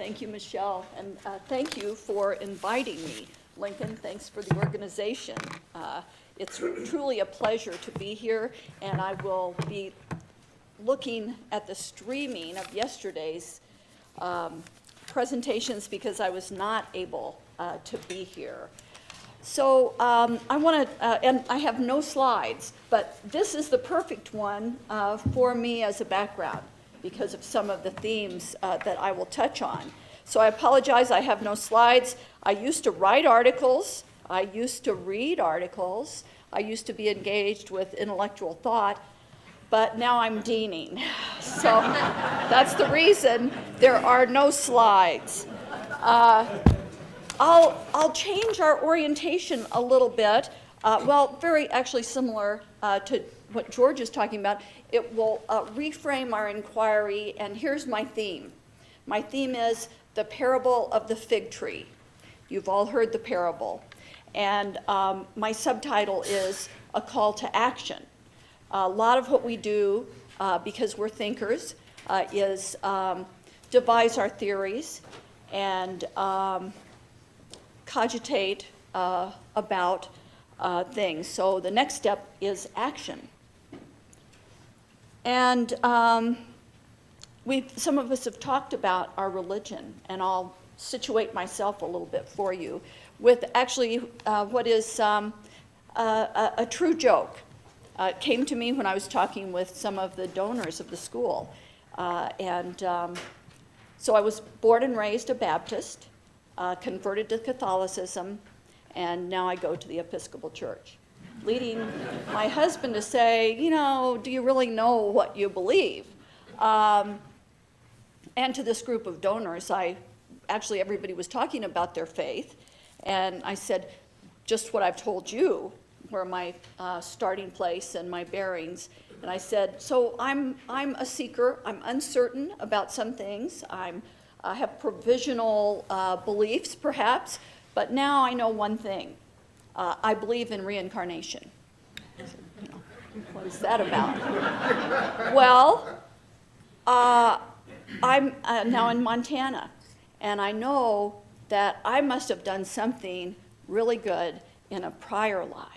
Thank you, Michelle, and thank you for inviting me. Lincoln, thanks for the organization. It's truly a pleasure to be here, and I will be looking at the streaming of yesterday's presentations because I was not able to be here. So I want to, and I have no slides, but this is the perfect one for me as a background because of some of the themes that I will touch on. So I apologize, I have no slides. I used to write articles. I used to read articles. I used to be engaged with intellectual thought, but now I'm deaning. So that's the reason there are no slides. I'll change our orientation a little bit. Well, very actually similar to what George is talking about. It will reframe our inquiry, and here's my theme. My theme is the parable of the fig tree. You've all heard the parable. And my subtitle is a call to action. A lot of what we do, because we're thinkers, is devise our theories and cogitate about things. So the next step is action. And some of us have talked about our religion, and I'll situate myself a little bit for you with actually what is a true joke. It came to me when I was talking with some of the donors of the school. So I was born and raised a Baptist, converted to Catholicism, and now I go to the Episcopal Church, leading my husband to say, you know, do you really know what you believe? And to this group of donors, actually everybody was talking about their faith, and I said, just what I've told you, where my starting place and my bearings. And I said, so I'm a seeker. I'm uncertain about some things. I have provisional beliefs, perhaps, but now I know one thing. I believe in reincarnation. I said, you know, what is that about? Well, I'm now in Montana, and I know that I must have done something really good in a prior life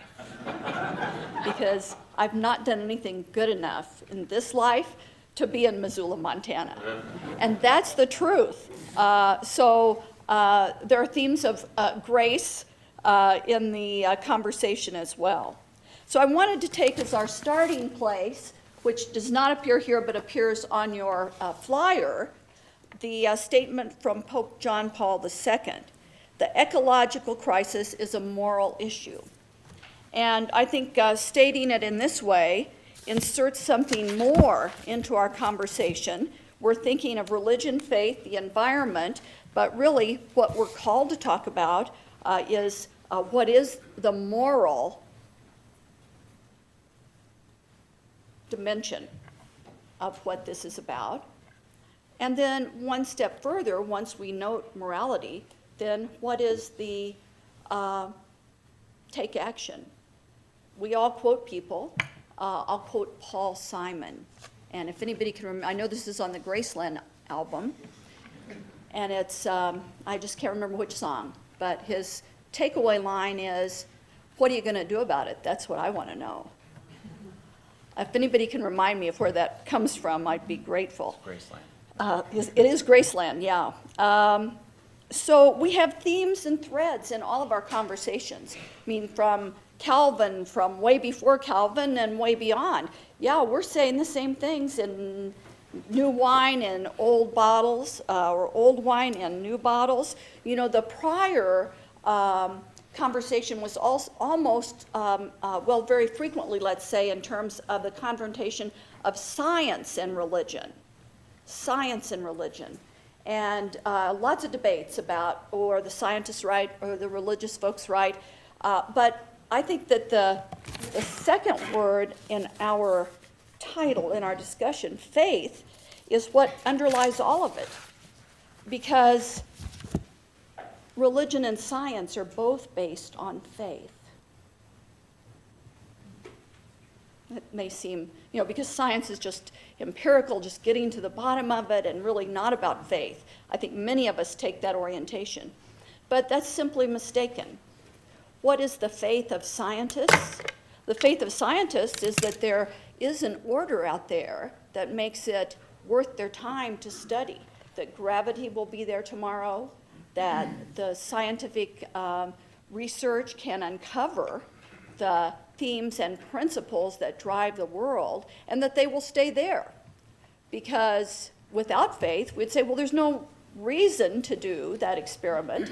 because I've not done anything good enough in this life to be in Missoula, Montana. And that's the truth. So there are themes of grace in the conversation as well. So I wanted to take as our starting place, which does not appear here but appears on your flyer, the statement from Pope John Paul II. The ecological crisis is a moral issue. And I think stating it in this way inserts something more into our conversation. We're thinking of religion, faith, the environment, but really what we're called to talk about is what is the moral dimension of what this is about. And then one step further, once we note morality, then what is the take action? We all quote people. I'll quote Paul Simon. And if anybody can remember, I know this is on the Graceland album. And it's, I just can't remember which song. But his takeaway line is, what are you going to do about it? That's what I want to know. If anybody can remind me of where that comes from, I'd be grateful. Graceland. It is Graceland, yeah. So we have themes and threads in all of our conversations. I mean, from Calvin, from way before Calvin and way beyond. Yeah, we're saying the same things in new wine in old bottles, or old wine in new bottles. You know, the prior conversation was almost, well, very frequently, let's say, in terms of the confrontation of science and religion. Science and religion. And lots of debates about, or the scientists right, or the religious folks right. But I think that the second word in our title, in our discussion, faith, is what underlies all of it. Because religion and science are both based on faith. It may seem, because science is just empirical, just getting to the bottom of it and really not about faith. I think many of us take that orientation. But that's simply mistaken. What is the faith of scientists? The faith of scientists is that there is an order out there that makes it worth their time to study, that gravity will be there tomorrow, that the scientific research can uncover the themes and principles that drive the world, and that they will stay there. Because without faith, we'd say, well, there's no reason to do that experiment.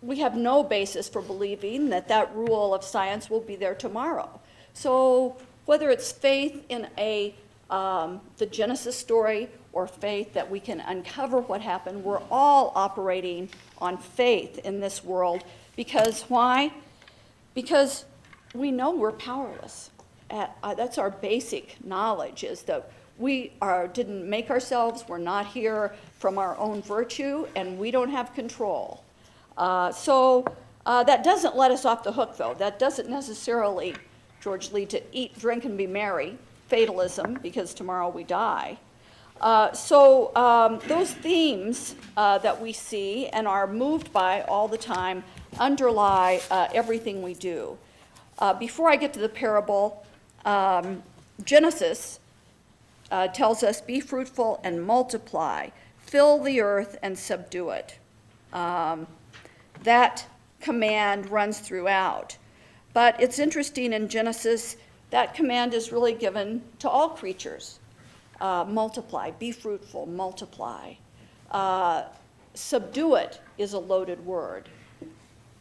We have no basis for believing that that rule of science will be there tomorrow. So whether it's faith in the Genesis story or faith that we can uncover what happened, we're all operating on faith in this world. Because why? Because we know we're powerless. That's our basic knowledge, is that we didn't make ourselves, we're not here from our own virtue, and we don't have control. So that doesn't let us off the hook, though. That doesn't necessarily, George, lead to eat, drink, and be merry, fatalism, because tomorrow we die. So those themes that we see and are moved by all the time underlie everything we do. Before I get to the parable, Genesis tells us, be fruitful and multiply, fill the earth and subdue it. That command runs throughout. But it's interesting in Genesis, that command is really given to all creatures. Multiply, be fruitful, multiply. Subdue it is a loaded word.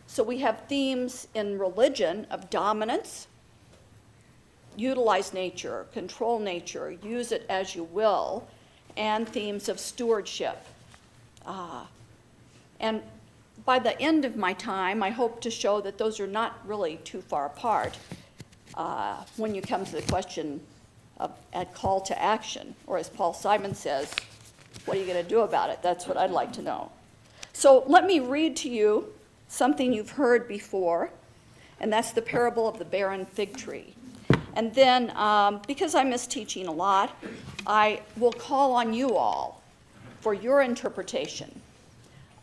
So we have themes in religion of dominance, utilize nature, control nature, use it as you will, and themes of stewardship. And by the end of my time, I hope to show that those are not really too far apart when you come to the question of a call to action, or as Paul Simon says, what are you going to do about it? That's what I'd like to know. So let me read to you something you've heard before, and that's the parable of the barren fig tree. And then, because I miss teaching a lot, I will call on you all for your interpretation.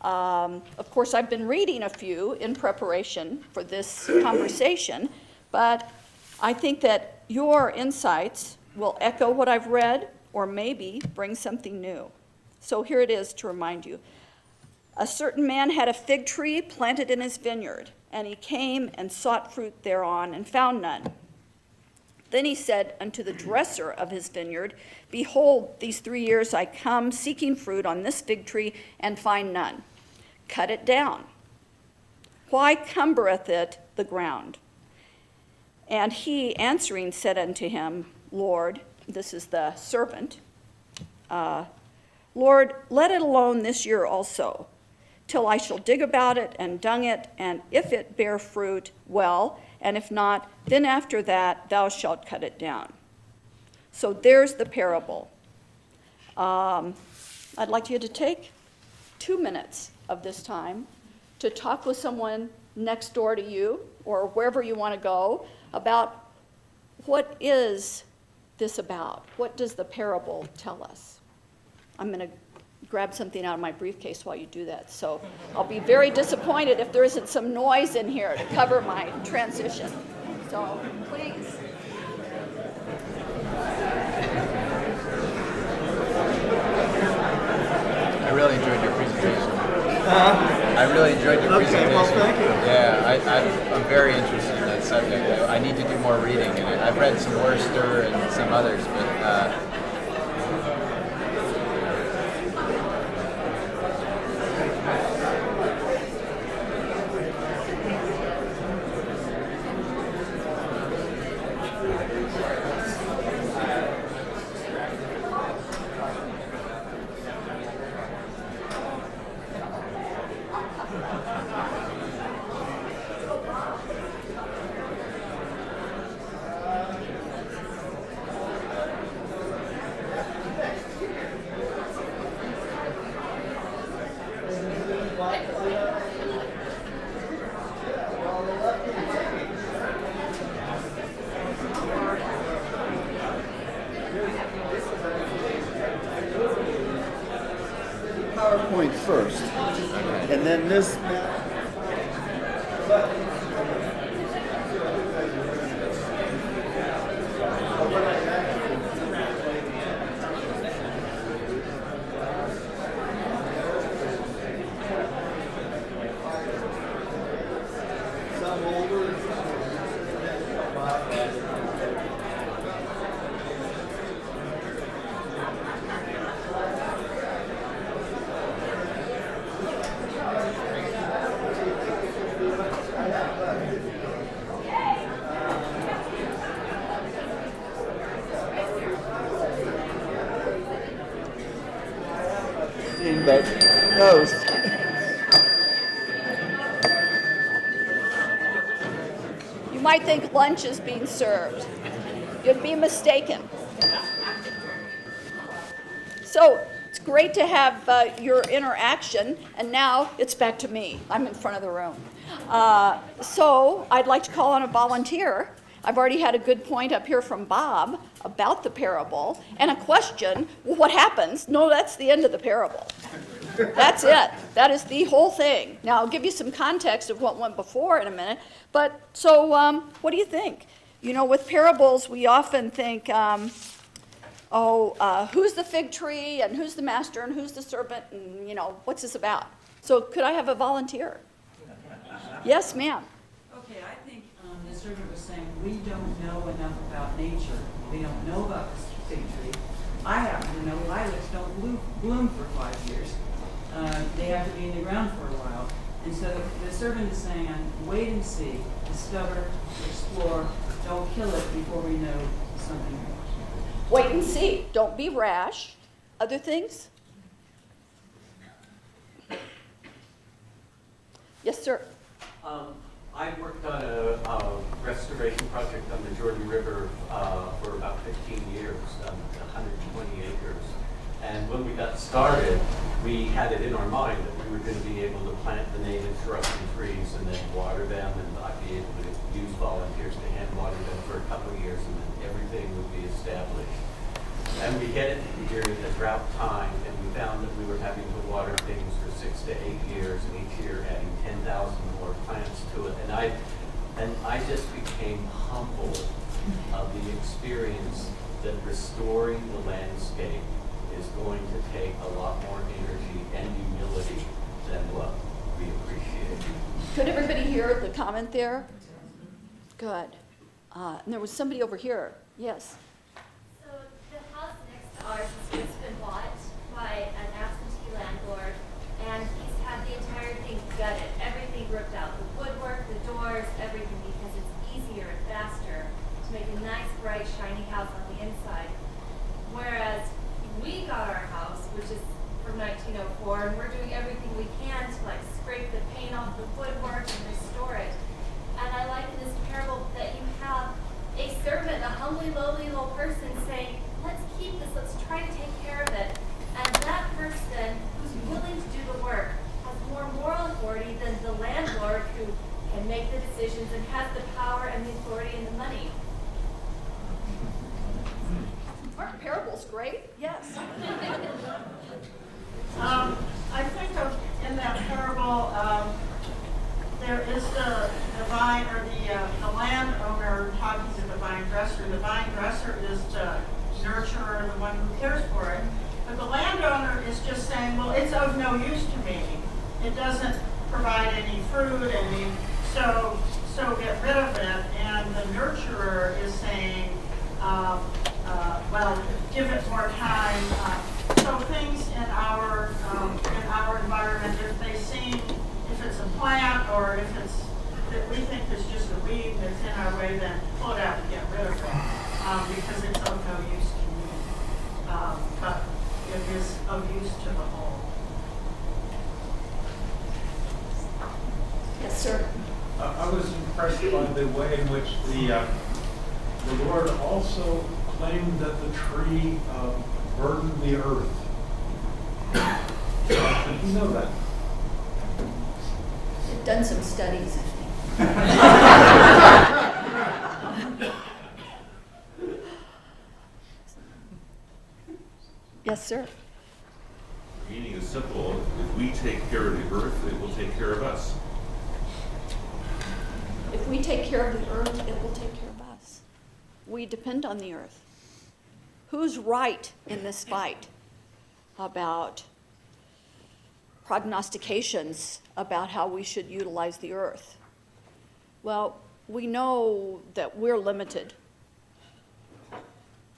Of course, I've been reading a few in preparation for this conversation, but I think that your insights will echo what I've read or maybe bring something new. So here it is to remind you. A certain man had a fig tree planted in his vineyard, and he came and sought fruit thereon and found none. Then he said unto the dresser of his vineyard, behold, these 3 years I come seeking fruit on this fig tree and find none. Cut it down. Why cumbereth it the ground? And he answering said unto him, Lord, this is the servant, Lord, let it alone this year also, till I shall dig about it and dung it, and if it bear fruit, well, and if not, then after that thou shalt cut it down. So there's the parable. I'd like you to take 2 minutes of this time to talk with someone next door to you or wherever you want to go about what is this about? What does the parable tell us? I'm going to grab something out of my briefcase while you do that. So I'll be very disappointed if there isn't some noise in here to cover my transition. So please. I really enjoyed your presentation. I really enjoyed your presentation. Okay, well, thank you. Yeah, I'm very interested in that subject. I need to do more reading, and I've read some Worcester and some others, but first. Okay. And then this. The nose. You might think lunch is being served. You'd be mistaken. So it's great to have your interaction, and now it's back to me. I'm in front of the room. So I'd like to call on a volunteer. I've already had a good point up here from Bob about the parable, and a question, well, what happens? No, that's the end of the parable. That's it. That is the whole thing. Now, I'll give you some context of what went before in a minute. But so what do you think? You know, with parables, we often think, who's the fig tree, and who's the master, and who's the serpent, and, you know, what's this about? So could I have a volunteer? Yes, ma'am. Okay, I think the servant was saying, we don't know enough about nature. We don't know about this fig tree. I happen to know lilacs don't bloom for 5 years. They have to be in the ground for a while. And so the servant is saying, wait and see, discover, explore, don't kill it before we know something. Wait and see. Don't be rash. Other things? Yes, sir. I worked on a restoration project on the Jordan River for about 15 years, 120 acres. And when we got started, we had it in our mind that we were going to be able to plant the native shrubs and trees and then water them, and I'd be able to use volunteers to hand water them for a couple of years, and then everything would be established. And we get it during the drought time, and we found that we were having to water things for 6 to 8 years, and each year adding 10,000 more plants to it. And I just became humbled of the experience that restoring the landscape is going to take a lot more energy and humility than what we appreciate. Could everybody hear the comment there? Good. And there was somebody over here. Yes. So the house next to ours has just been bought by an absentee landlord, and he's had the entire thing gutted, everything ripped out, the woodwork, the doors, everything, because it's easier and faster to make a nice, bright, shiny house on the inside. Whereas we got our house, which is from 1904, and we're doing everything we can to like scrape the paint off the woodwork and restore it. And I like in this parable that you have a servant, a humbly, lowly little person saying, let's keep this, let's try to take care of it. And that person who's willing to do the work has more moral authority than the landlord who can make the decisions and has the power and the authority and the money. Aren't parables great? Yes. I think of in that parable, there is the vine or the landowner talking to the vine dresser. The vine dresser is the nurturer, the one who cares for it. But the landowner is just saying, well, it's of no use to me. It doesn't provide any fruit, so get rid of it. And the nurturer is saying, well, give it more time. So things in our environment, if they seem, if it's a plant or if it's that we think it's just a weed that's in our way, then pull it out and get rid of it because it's of no use to me. But it is of use to the whole. Yes, sir. I was impressed by the way in which the Lord also claimed that the tree burdened the earth. Did you know that? I've done some studies, I think. Yes, sir. The meaning is simple. If we take care of the earth, it will take care of us. If we take care of the earth, it will take care of us. We depend on the earth. Who's right in this fight about prognostications about how we should utilize the earth? Well, we know that we're limited.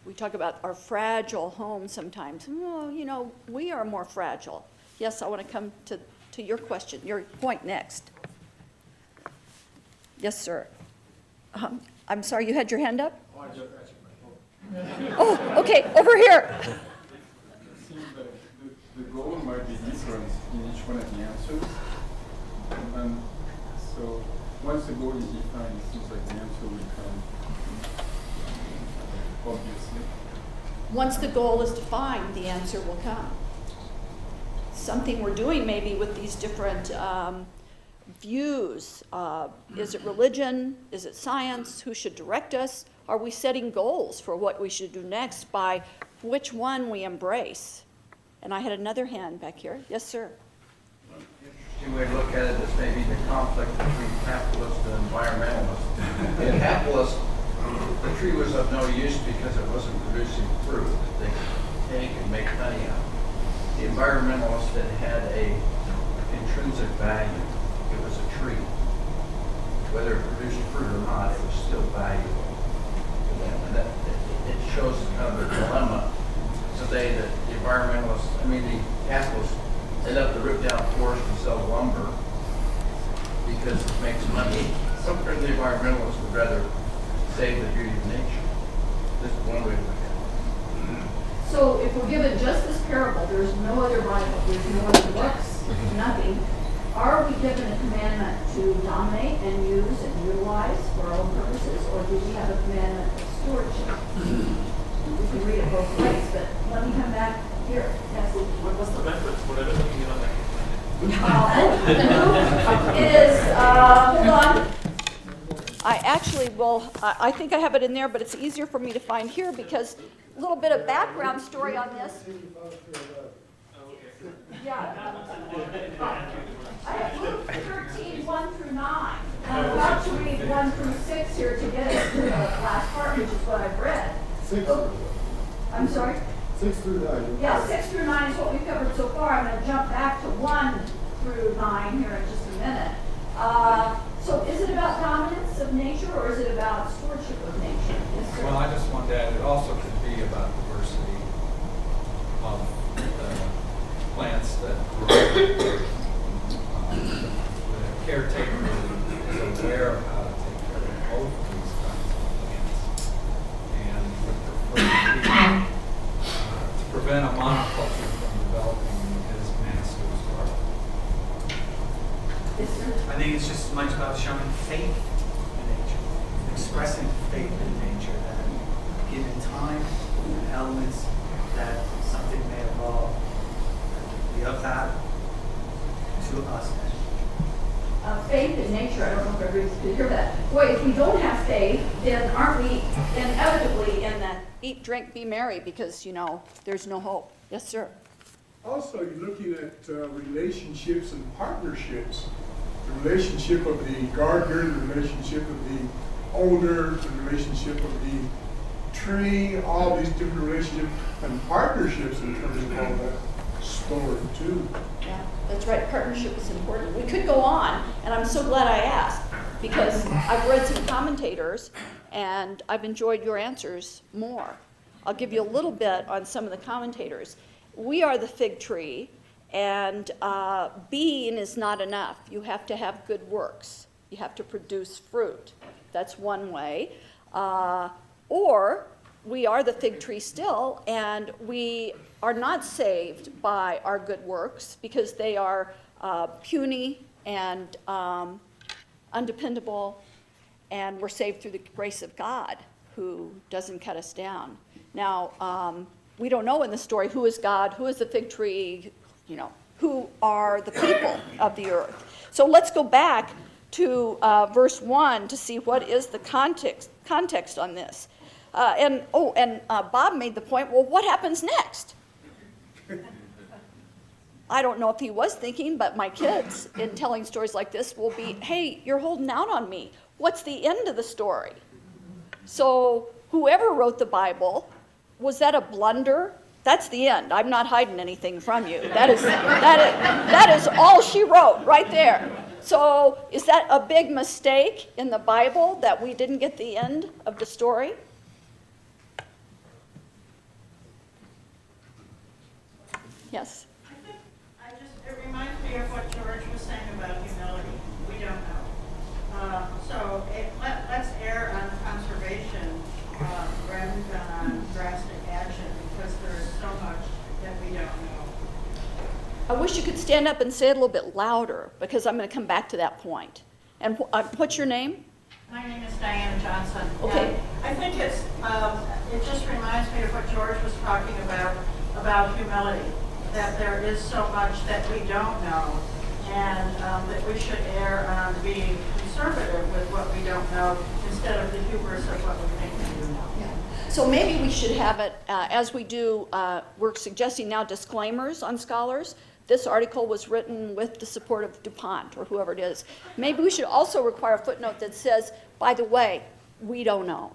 We talk about our fragile home sometimes. Well, you know, we are more fragile. Yes, I want to come to your question, your point next. Yes, sir. I'm sorry, you had your hand up? Oh, okay, over here. It seems that the goal might be different in each one of the answers. And so once the goal is defined, it seems like the answer will come obviously. Once the goal is defined, the answer will come. Something we're doing maybe with these different views. Is it religion? Is it science? Who should direct us? Are we setting goals for what we should do next by which one we embrace? And I had another hand back here. Yes, sir. Interesting way to look at it is maybe the conflict between capitalists and environmentalists. In capitalists, the tree was of no use because it wasn't producing fruit that they could take and make money out of. The environmentalists that had a intrinsic value, it was a tree. Whether it produced fruit or not, it was still valuable to them. And that, it shows kind of the dilemma today that the environmentalists, the capitalists, they love to rip down forests and sell lumber because it makes money. Sometimes the environmentalists would rather save the beauty of nature. This is one way to look at it. So if we're given just this parable, there's no other Bible, there's no other books, nothing. Are we given a commandment to dominate and use and utilize for our own purposes, or do we have a commandment of stewardship? We can read it both ways, but let me come back here. Yes. What's the method? What are they looking at? Hold on. I actually will, I think I have it in there, but it's easier for me to find here because a little bit of background story on this. Yeah. I have Luke 13, 1 through 9. And I'm about to read 1 through 6 here to get us to the last part, which is what I've read. I'm sorry? 6 through 9. Yeah, 6 through 9 is what we've covered so far. I'm going to jump back to 1 through 9 here in just a minute. So is it about dominance of nature or is it about stewardship of nature? Yes, sir. Well, I just want to add, it also could be about diversity of plants that grow. The caretaker is aware of how to take care of both of these kinds of plants and would prefer to prevent a monoculture from developing his master's garden. Yes, sir. I think it's just as much about showing faith in nature, expressing faith in nature that given time and elements that something may evolve, be of that to us. Faith in nature, I don't know if everybody could hear that. Boy, if we don't have faith, then aren't we inevitably in the eat, drink, be merry because, there's no hope. Yes, sir. Also, you're looking at relationships and partnerships. The relationship of the gardener, the relationship of the owner, the relationship of the tree, all these different relationships and partnerships in terms of all that story too. Yeah, that's right. Partnership is important. We could go on, and I'm so glad I asked because I've read some commentators and I've enjoyed your answers more. I'll give you a little bit on some of the commentators. We are the fig tree, and being is not enough. You have to have good works. You have to produce fruit. That's one way. Or we are the fig tree still, and we are not saved by our good works because they are puny and undependable, and we're saved through the grace of God, who doesn't cut us down. Now, we don't know in the story who is God, who is the fig tree, who are the people of the earth. So let's go back to verse 1 to see what is the context on this. And Bob made the point, well, what happens next? I don't know if he was thinking, but my kids, in telling stories like this, will be, hey, you're holding out on me. What's the end of the story? So whoever wrote the Bible, was that a blunder? That's the end. I'm not hiding anything from you. That is all she wrote right there. So is that a big mistake in the Bible that we didn't get the end of the story? Yes. It reminds me of what George was saying about humility. We don't know. Let's err on conservation rather than on drastic action, because there is so much that we don't know. I wish you could stand up and say it a little bit louder, because I'm going to come back to that point. And what's your name? My name is Diana Johnson. Okay. And I think it just reminds me of what George was talking about humility, that there is so much that we don't know, and that we should err on being conservative with what we don't know instead of the hubris of what we think we do know. So maybe we should have it, as we do, we're suggesting now disclaimers on scholars. This article was written with the support of DuPont or whoever it is. Maybe we should also require a footnote that says, by the way, we don't know.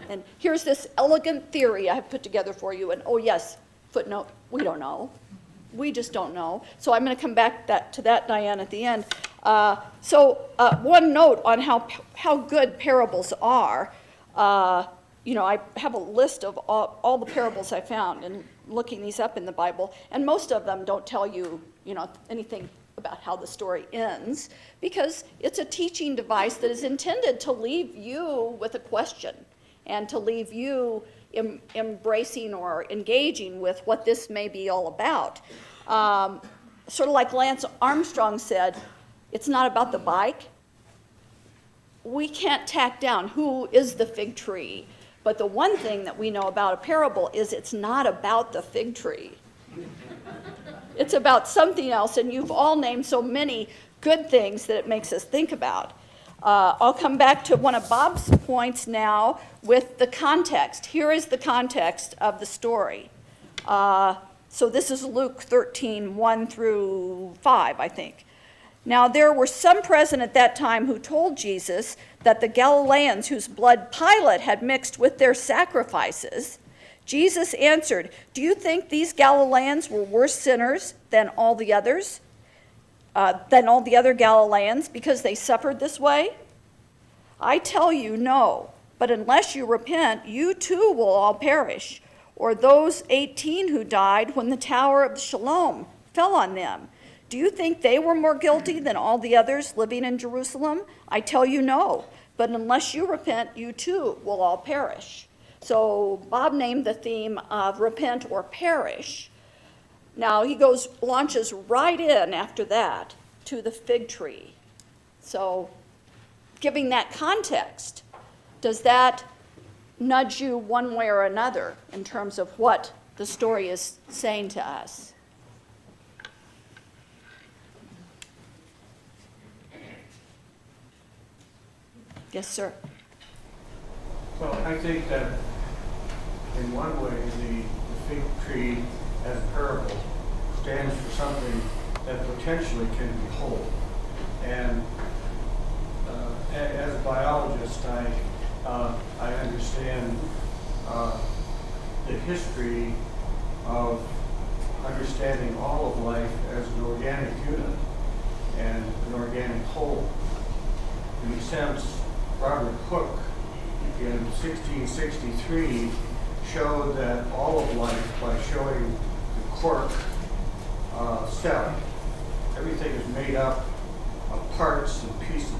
And here's this elegant theory I have put together for you, and oh yes, footnote, we don't know. We just don't know. So I'm going to come back to that, Diane, at the end. One note on how good parables are. I have a list of all the parables I found and looking these up in the Bible, and most of them don't tell you, anything about how the story ends, because it's a teaching device that is intended to leave you with a question and to leave you embracing or engaging with what this may be all about. Sort of like Lance Armstrong said, it's not about the bike. We can't tack down who is the fig tree. But the one thing that we know about a parable is it's not about the fig tree. It's about something else, and you've all named so many good things that it makes us think about. I'll come back to one of Bob's points now with the context. Here is the context of the story. So this is Luke 13, 1 through 5, I think. Now there were some present at that time who told Jesus that the Galileans whose blood Pilate had mixed with their sacrifices. Jesus answered, "Do you think these Galileans were worse sinners than all the others? Than all the other Galileans because they suffered this way? I tell you, no. But unless you repent, you too will all perish. Or those 18 who died when the Tower of Siloam fell on them. Do you think they were more guilty than all the others living in Jerusalem? I tell you, no. But unless you repent, you too will all perish." So Bob named the theme of repent or perish. Now he launches right in after that to the fig tree. So giving that context, does that nudge you one way or another in terms of what the story is saying to us? Yes, sir. Well, I think that in one way, the fig tree as a parable stands for something that potentially can be whole. And as a biologist, I understand the history of understanding all of life as an organic unit and an organic whole. In a sense, Robert Hooke in 1663 showed that all of life, by showing the cork cell, everything is made up of parts and pieces,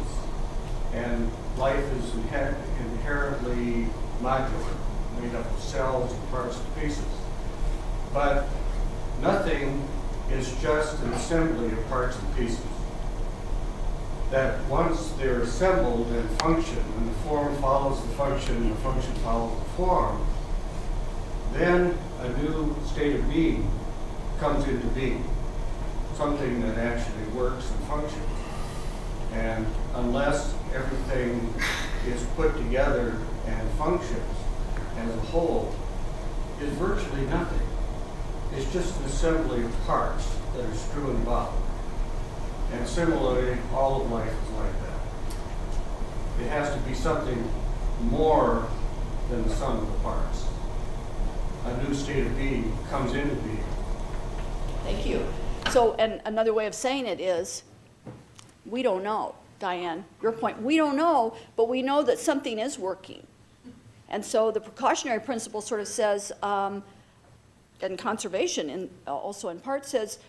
and life is inherently modular, made up of cells and parts and pieces. But nothing is just an assembly of parts and pieces. That once they're assembled and function, and the form follows the function, and the function follows the form, then a new state of being comes into being, something that actually works and functions. And unless everything is put together and functions as a whole, is virtually nothing. is just an assembly of parts that are strewn about. And similarly, all of life is like that. It has to be something more than the sum of the parts. A new state of being comes into being. Thank you. So, and another way of saying it is, we don't know, Diane, your point, we don't know, but we know that something is working. And so the precautionary principle sort of says, and conservation also in part says,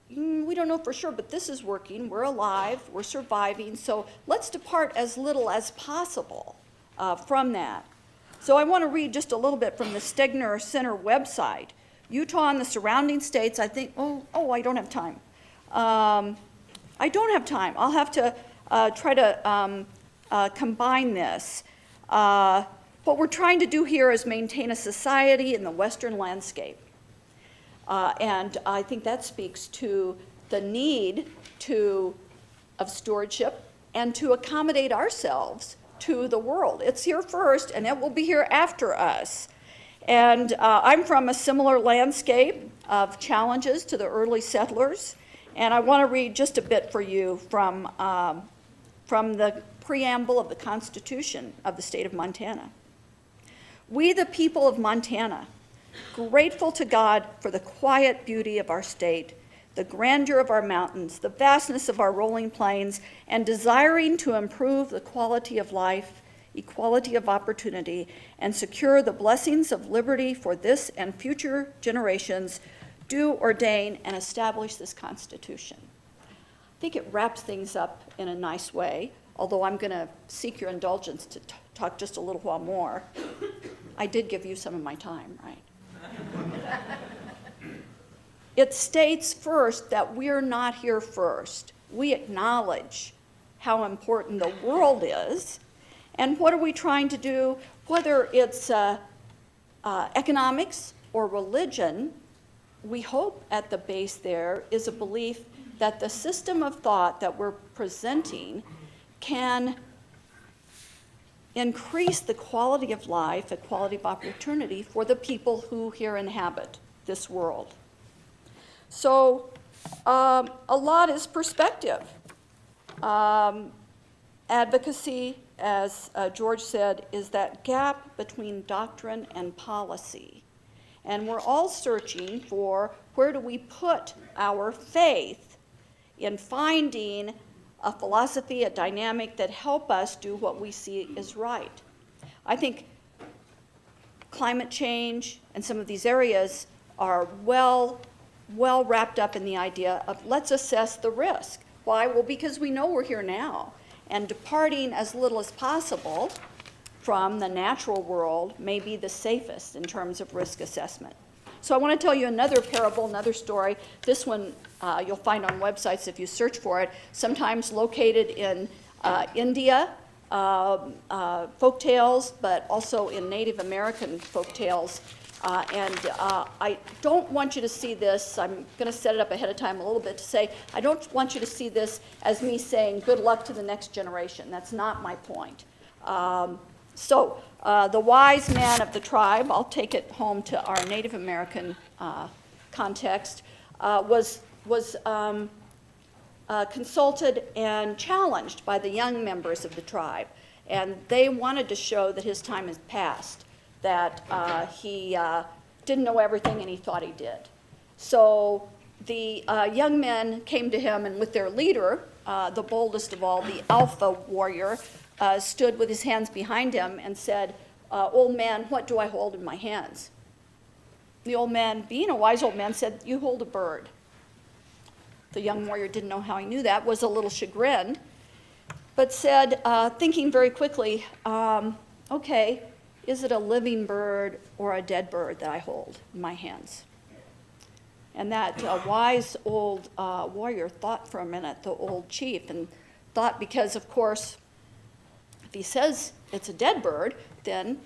we don't know for sure, but this is working, we're alive, we're surviving, so let's depart as little as possible from that. So I want to read just a little bit from the Stegner Center website. Utah and the surrounding states, I think, I don't have time. I don't have time. I'll have to try to combine this. What we're trying to do here is maintain a society in the Western landscape. And I think that speaks to the need of stewardship and to accommodate ourselves to the world. It's here first, and it will be here after us. And I'm from a similar landscape of challenges to the early settlers, and I want to read just a bit for you from the preamble of the Constitution of the state of Montana. We, the people of Montana, grateful to God for the quiet beauty of our state, the grandeur of our mountains, the vastness of our rolling plains, and desiring to improve the quality of life, equality of opportunity, and secure the blessings of liberty for this and future generations, do ordain and establish this Constitution. I think it wraps things up in a nice way, although I'm going to seek your indulgence to talk just a little while more. I did give you some of my time, right? It states first that we're not here first. We acknowledge how important the world is, and what are we trying to do, whether it's economics or religion. We hope at the base there is a belief that the system of thought that we're presenting can increase the quality of life, equality of opportunity for the people who here inhabit this world. So a lot is perspective. Advocacy, as George said, is that gap between doctrine and policy. And we're all searching for where do we put our faith in finding a philosophy, a dynamic that help us do what we see is right. I think climate change and some of these areas are well wrapped up in the idea of let's assess the risk. Why? Well, because we know we're here now, and departing as little as possible from the natural world may be the safest in terms of risk assessment. So I want to tell you another parable, another story. This one you'll find on websites if you search for it, sometimes located in India, folk tales, but also in Native American folk tales. I don't want you to see this, I'm going to set it up ahead of time a little bit to say, I don't want you to see this as me saying good luck to the next generation. That's not my point. The wise man of the tribe, I'll take it home to our Native American context, was consulted and challenged by the young members of the tribe. And they wanted to show that his time has passed, that he didn't know everything and he thought he did. So the young men came to him, and with their leader, the boldest of all, the alpha warrior, stood with his hands behind him and said, old man, what do I hold in my hands? The old man, being a wise old man, said, you hold a bird. The young warrior didn't know how he knew that, was a little chagrined, but said, thinking very quickly, okay, is it a living bird or a dead bird that I hold in my hands? And that wise old warrior thought for a minute, the old chief, and thought because, of course, if he says it's a dead bird, then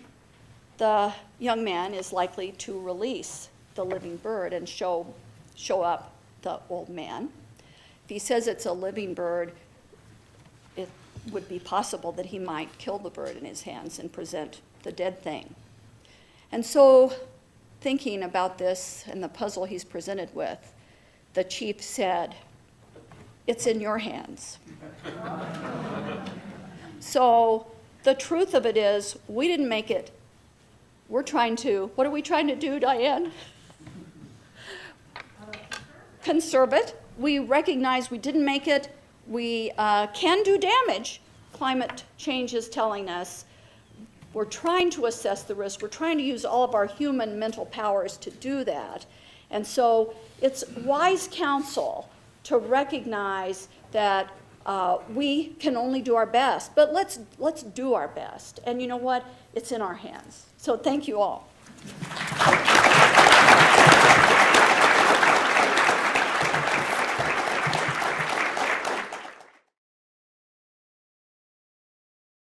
the young man is likely to release the living bird and show up the old man. If he says it's a living bird, it would be possible that he might kill the bird in his hands and present the dead thing. And so thinking about this and the puzzle he's presented with, the chief said, "It's in your hands." So the truth of it is, we didn't make it. We're trying to, what are we trying to do, Diane? Conserve it. We recognize we didn't make it. We can do damage. Climate change is telling us. We're trying to assess the risk. We're trying to use all of our human mental powers to do that. And so it's wise counsel to recognize that we can only do our best, but let's do our best. And you know what? It's in our hands. So thank you all.